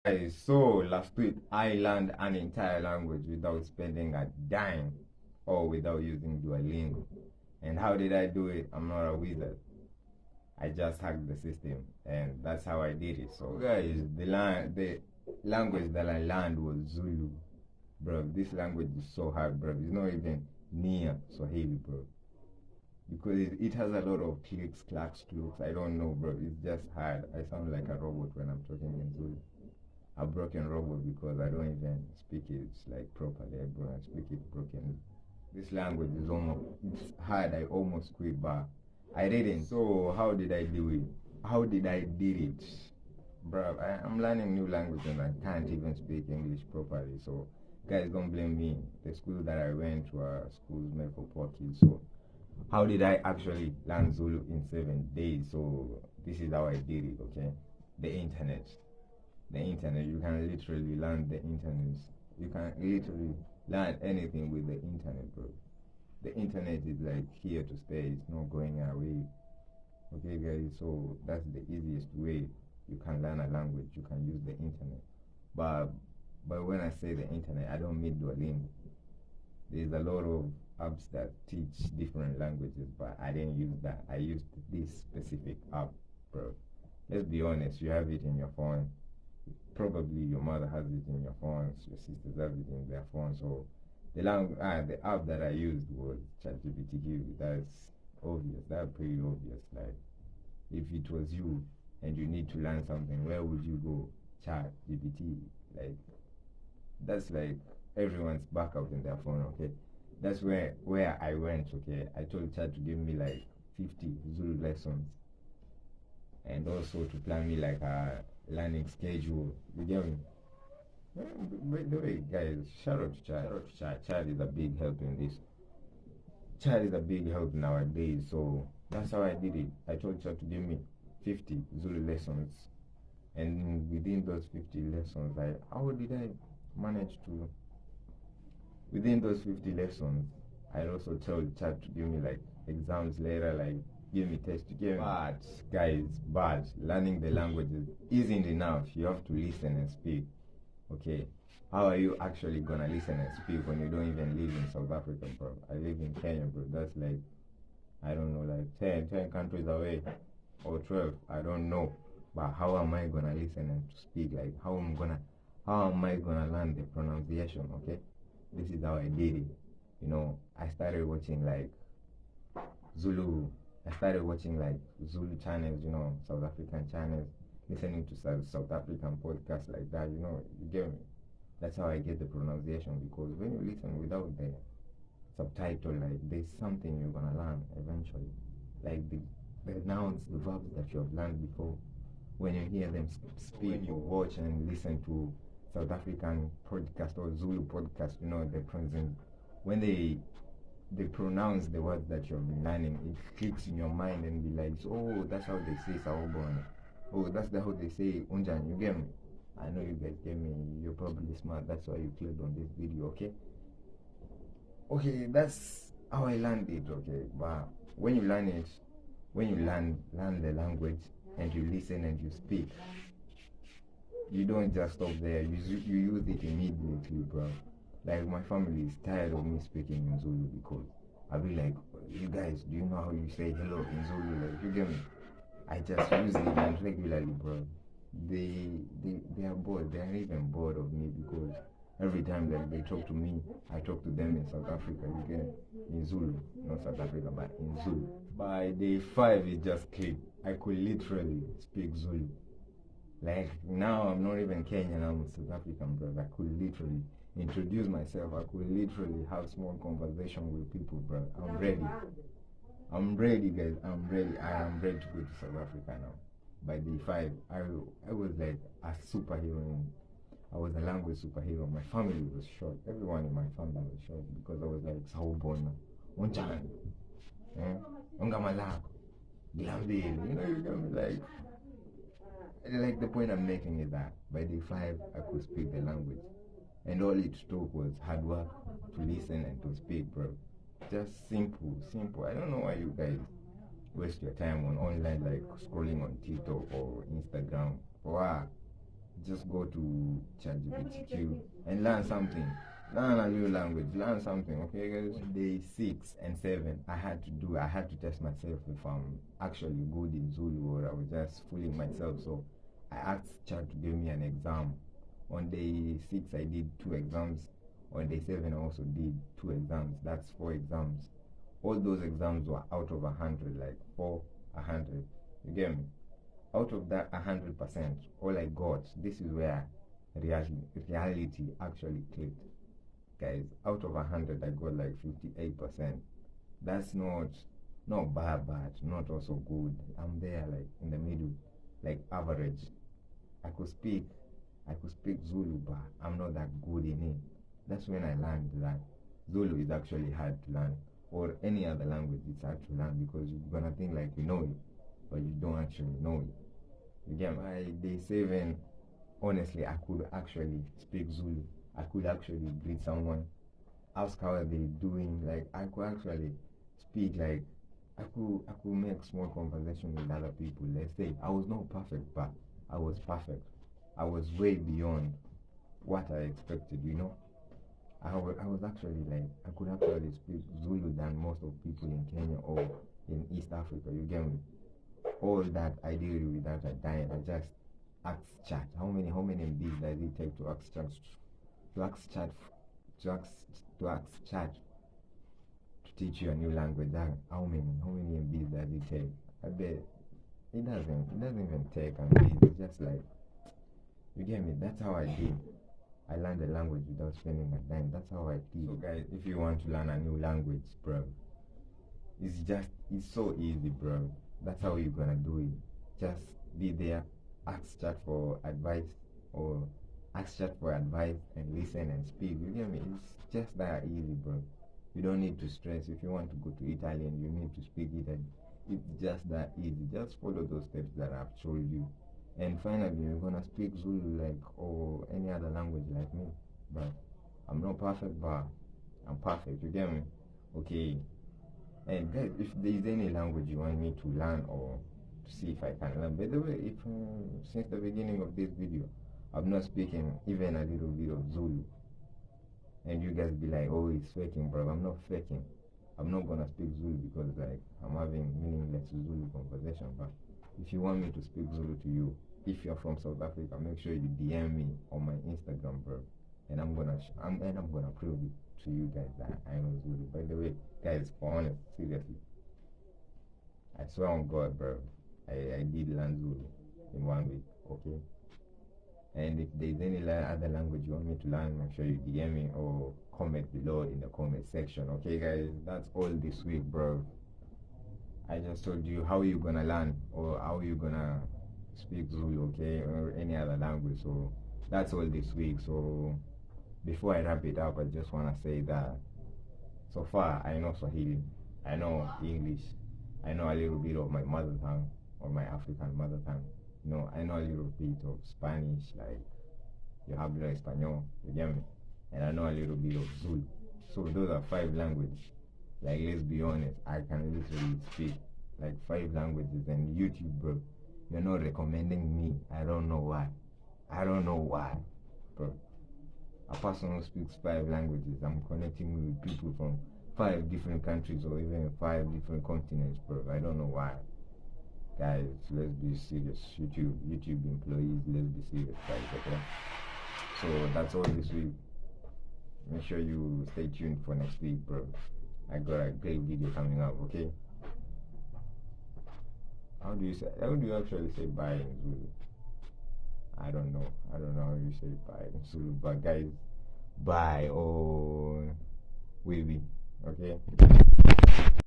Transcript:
So last week I learned an entire language without spending a dime or without using Duolingo. And how did I do it? I'm not a wizard. I just hacked the system, and that's how I did it. So guys, the language that I learned was Zulu, bro. This language is so hard, bro. It's not even near Swahili, bro. Because it has a lot of clicks, clacks, clucks. I don't know, bro. It's just hard. I sound like a robot when I'm talking in Zulu. A broken robot because I don't even speak it like properly. I speak it broken. This language is almost it's hard. I almost quit, but I didn't. So how did I do it? How did I did it, bro? I'm learning new language and I can't even speak English properly. So guys, don't blame me. The school that I went to are schools made for poor kids. So how did I actually learn Zulu in 7 days? So this is how I did it. Okay, the internet. You can literally learn the internet. You can literally learn anything with the internet, bro. The internet is like here to stay. It's not going away. Okay, guys. So that's the easiest way you can learn a language. You can use the internet. But but when I say the internet, I don't mean Duolingo. There's a lot of apps that teach different languages, but I didn't use that. I used this specific app, bro. Let's be honest. You have it in your phone. Probably your mother has it in your phones, your sisters have it in their phones. So the app that I used was ChatGPT. That's obvious. That's pretty obvious. Like if it was you and you need to learn something, where would you go? ChatGPT. Like that's like everyone's backup in their phone. Okay, that's where I went. Okay, I told Chat to give me like 50 Zulu lessons and also to plan me like a learning schedule. You get me? By the way, guys, shout out to Chad. Shout out to Chad. Chad is a big help in this. Chad is a big help nowadays. So that's how I did it. I told Chad to give me 50 Zulu lessons. And within those 50 lessons, how did I manage to? Within those 50 lessons, I also told Chad to give me like exams later, like give me tests to give me. But guys, but learning the languages isn't enough. You have to listen and speak. Okay, how are you actually gonna listen and speak when you don't even live in South Africa, bro? I live in Kenya, bro. That's like, I don't know, like 10 countries away or 12. I don't know. But how am I gonna listen and speak? Like, how am I gonna learn the pronunciation? Okay, this is how I did it. I started watching like Zulu. I started watching like Zulu channels, South African channels, listening to South African podcasts like that, you get me? That's how I get the pronunciation because when you listen without the subtitle, like there's something you're gonna learn eventually. Like the nouns, the verbs that you have learned before, when you hear them speak, when you watch and listen to South African podcast or Zulu podcast, the present when they pronounce the words that you've been learning, it clicks in your mind and be like, oh, that's how they say Sawubona. Oh, that's how they say Unjan. You get me? I know you guys get me. You're probably smart. That's why you clicked on this video, okay? Okay, that's how I learned it, okay? But when you learn it, when you learn the language and you listen and you speak, you don't just stop there. You use it immediately, bro. Like my family is tired of me speaking in Zulu because I'll be like, you guys, do you know how you say hello in Zulu? Like you get me? I just use it and regularly, bro. They are bored. They are even bored of me because every time that they talk to me, I talk to them in South Africa. You get it? In Zulu, not South Africa, but in Zulu. By day 5, it just clicked. I could literally speak Zulu. Like now, I'm not even Kenyan. I'm South African, bro. I could literally introduce myself. I could literally have small conversation with people, bro. I'm ready. I'm ready, guys. I'm ready. I am ready to go to South Africa now. By day 5, I was like a superhero. I was a language superhero. My family was shocked. Everyone in my family was shocked because I was like Sawubona, Unjan, Ungamala, Glambil. You got me like the point I'm making is that by day 5 I could speak the language. And all it took was hard work to listen and to speak, bro. Just simple. I don't know why you guys waste your time on online, like scrolling on TikTok or Instagram. Wow. just go to ChatGPT and learn something. Learn a new language, learn something, okay guys? Day 6 and 7, I had to test myself if I'm actually good in Zulu or I was just fooling myself. So I asked Chat to give me an exam. On day 6, I did 2 exams. On day 7, I also did 2 exams. That's 4 exams. All those exams were out of 100, like 100. You get me? Out of that 100%, all I got, this is where reality actually clicked. Guys, out of 100, I got like 58%. That's not bad, not also good. I'm there like in the middle, like average. I could speak Zulu, but I'm not that good in it. That's when I learned that Zulu is actually hard to learn, or any other language it's hard to learn, because you're gonna think like you know it, but you don't actually know it. Again, by day 7, honestly, I could actually speak Zulu. I could actually greet someone, ask how are they doing. Like I could actually speak. Like I could make small conversation with other people. Let's say I was not perfect, but I was perfect. I was way beyond what I expected. I was actually like I could actually speak Zulu than most of people in Kenya or in East Africa. You get me? All that I did without a dime. I just asked Chat. How many MBs does it take to ask Chat to teach you a new language? How many MBs does it take? I bet it doesn't even take MBs. It's just like, you get me? That's how I did. I learned the language without spending a dime. That's how I did. So guys, if you want to learn a new language, bro, it's so easy, bro. That's how you're gonna do it. Just be there, ask Chat for advice, or ask Chat for advice and listen and speak. You get me? It's just that easy, bro. You don't need to stress. If you want to go to Italian, you need to speak Italian. It's just that easy. Just follow those steps that I've told you. And finally, you're gonna speak Zulu like or any other language like me. But I'm not perfect, but I'm perfect. You get me? Okay. And guys, if there is any language you want me to learn or to see if I can learn, by the way, if since the beginning of this video, I'm not speaking even a little bit of Zulu, and you guys be like, oh, he's faking, bro. I'm not faking. I'm not gonna speak Zulu because like I'm having meaningless Zulu conversation. But if you want me to speak Zulu to you, if you're from South Africa, make sure you DM me on my Instagram, bro, and I'm gonna prove it to you guys that I know Zulu. By the way, guys, for honest, seriously, I swear on God, bro, I did learn Zulu in 1 week, okay? And if there's any other language you want me to learn, make sure you DM me or comment below in the comment section, okay guys? That's all this week, bro. I just told you how you gonna learn or how you gonna speak Zulu, okay, or any other language. So that's all this week. So before I wrap it up, I just want to say that so far I know Swahili, I know English, I know a little bit of my mother tongue or my African mother tongue. I know a little bit of Spanish, like you have the Espanol, you get me? And I know a little bit of Zulu. So those are 5 languages. Like, let's be honest, I can literally speak like 5 languages. And YouTube, bro, you're not recommending me. I don't know why. Bro. A person who speaks 5 languages, I'm connecting with people from 5 different countries or even 5 different continents, bro. I don't know why. Guys, let's be serious. YouTube employees, let's be serious, guys, okay? So that's all this week. Make sure you stay tuned for next week, bro. I got a great video coming up, okay? How do you actually say bye in Zulu? I don't know how you say bye in Zulu, but guys, bye or oui, okay?